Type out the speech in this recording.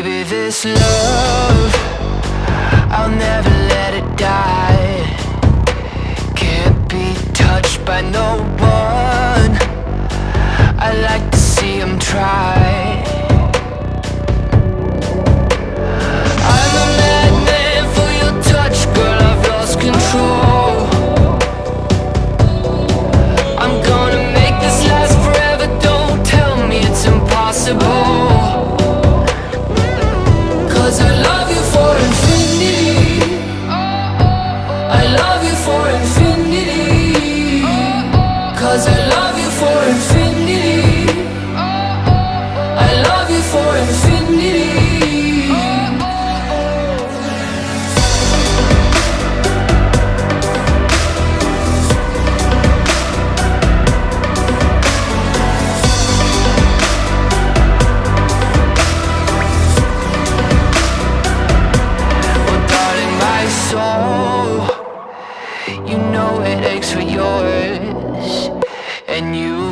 Baby, this love, I'll never let it die. Can't be touched by no one. I like to see him try. I'm a madman for your touch, girl, I've lost control. I'm gonna make this last forever, don't tell me it's impossible. Cause I love you for infinity. I love you for infinity. Cause I love you for infinity. I love you for infinity. You know it aches for yours, and you